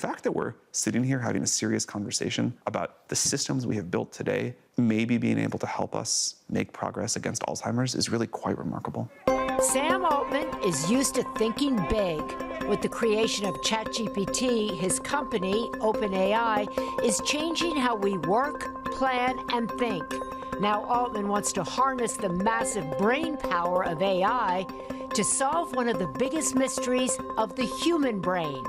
fact that we're sitting here having a serious conversation about the systems we have built today maybe being able to help us make progress against Alzheimer's is really quite remarkable. Sam Altman is used to thinking big. With the creation of ChatGPT, his company, OpenAI, is changing how we work, plan, and think. Now Altman wants to harness the massive brain power of AI to solve one of the biggest mysteries of the human brain,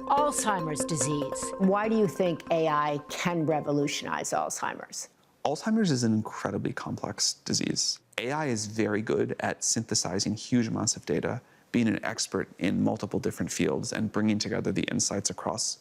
Alzheimer's disease. Why do you think AI can revolutionize Alzheimer's? Alzheimer's is an incredibly complex disease. AI is very good at synthesizing huge amounts of data, being an expert in multiple different fields, and bringing together the insights across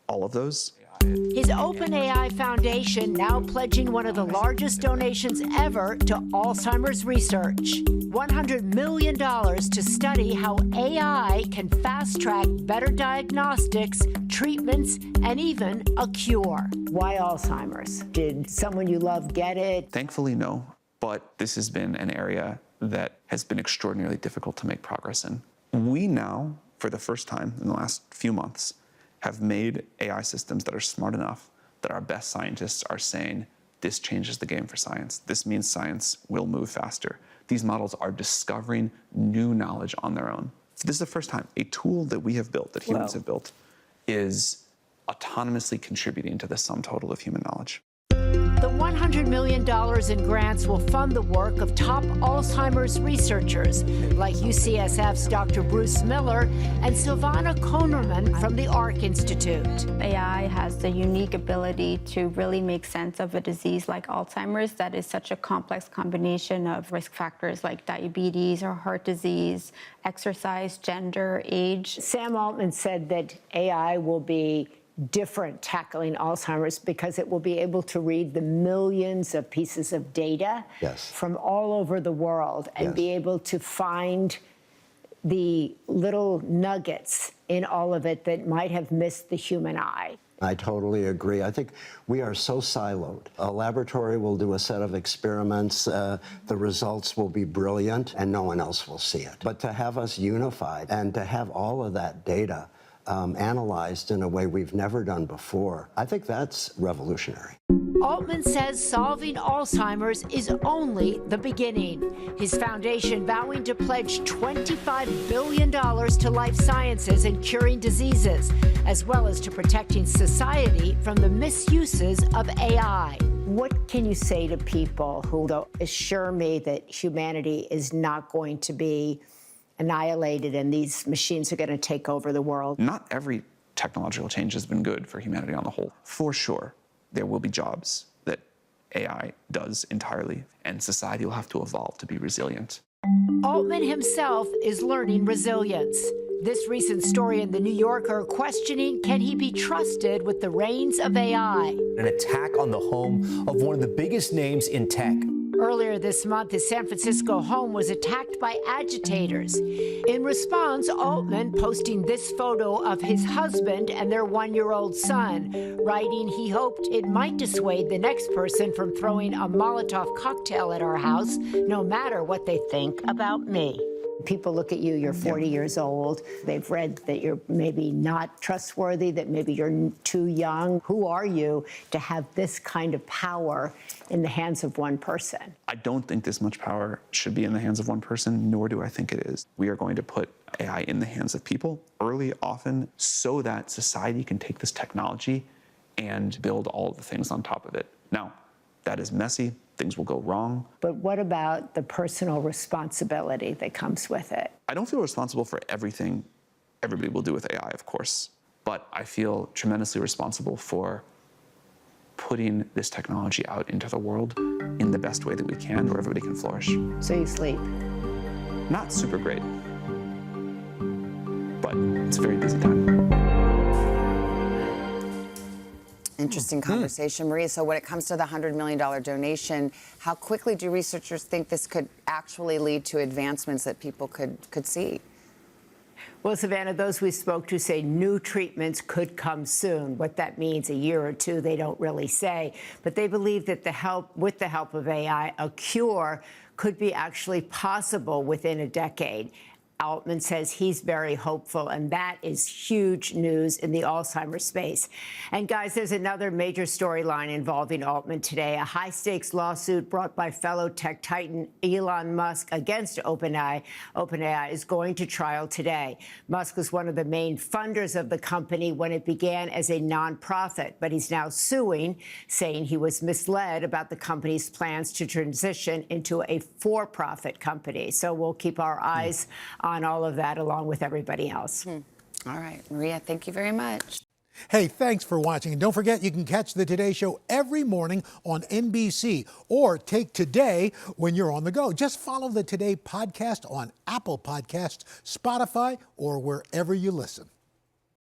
all of those. His OpenAI Foundation now pledging one of the largest donations ever to Alzheimer's research. $100 million to study how AI can fast-track better diagnostics, treatments, and even a cure. Why Alzheimer's? Did someone you love get it? Thankfully, no. But this has been an area that has been extraordinarily difficult to make progress in. We now, for the first time in the last few months, have made AI systems that are smart enough that our best scientists are saying, this changes the game for science. This means science will move faster. These models are discovering new knowledge on their own. This is the first time a tool that we have built, that humans have built, is autonomously contributing to the sum total of human knowledge. The $100 million in grants will fund the work of top Alzheimer's researchers like UCSF's Dr. Bruce Miller and Silvana Konerman from the Arc Institute. AI has the unique ability to really make sense of a disease like Alzheimer's that is such a complex combination of risk factors like diabetes or heart disease, exercise, gender, age. Sam Altman said that AI will be different tackling Alzheimer's because it will be able to read the millions of pieces of data from all over the world and be able to find the little nuggets in all of it that might have missed the human eye. I totally agree. I think we are so siloed. A laboratory will do a set of experiments, the results will be brilliant, and no one else will see it. But to have us unified and to have all of that data analyzed in a way we've never done before, I think that's revolutionary. Altman says solving Alzheimer's is only the beginning. His foundation vowing to pledge $25 billion to life sciences and curing diseases, as well as to protecting society from the misuses of AI. What can you say to people who assure me that humanity is not going to be annihilated and these machines are going to take over the world? Not every technological change has been good for humanity on the whole. For sure, there will be jobs that AI does entirely, and society will have to evolve to be resilient. Altman himself is learning resilience. This recent story in The New Yorker questioning, can he be trusted with the reins of AI? An attack on the home of one of the biggest names in tech. Earlier this month, his San Francisco home was attacked by agitators. In response, Altman posting this photo of his husband and their one-year-old son, writing he hoped it might dissuade the next person from throwing a Molotov cocktail at our house, no matter what they think about me. People look at you, you're 40 years old. They've read that you're maybe not trustworthy, that maybe you're too young. Who are you to have this kind of power in the hands of one person? I don't think this much power should be in the hands of one person, nor do I think it is. We are going to put AI in the hands of people early, often, so that society can take this technology and build all of the things on top of it. Now, that is messy. Things will go wrong. But what about the personal responsibility that comes with it? I don't feel responsible for everything everybody will do with AI, of course, but I feel tremendously responsible for putting this technology out into the world in the best way that we can, where everybody can flourish. So you sleep? Not super great, but it's a very busy time. Interesting conversation, Maria. So when it comes to the $100 million donation, how quickly do researchers think this could actually lead to advancements that people could see? Well, Savannah, those we spoke to say new treatments could come soon. What that means, a year or two, they don't really say. But they believe that with the help of AI, a cure could be actually possible within a decade. Altman says he's very hopeful, and that is huge news in the Alzheimer's space. And guys, there's another major storyline involving Altman today, a high-stakes lawsuit brought by fellow tech titan Elon Musk against OpenAI. OpenAI is going to trial today. Musk was one of the main funders of the company when it began as a nonprofit, but he's now suing, saying he was misled about the company's plans to transition into a for-profit company. So we'll keep our eyes on all of that along with everybody else. All right, Maria, thank you very much. Hey, thanks for watching. And don't forget, you can catch the Today Show every morning on NBC or take Today when you're on the go. Just follow the Today podcast on Apple Podcasts, Spotify, or wherever you listen.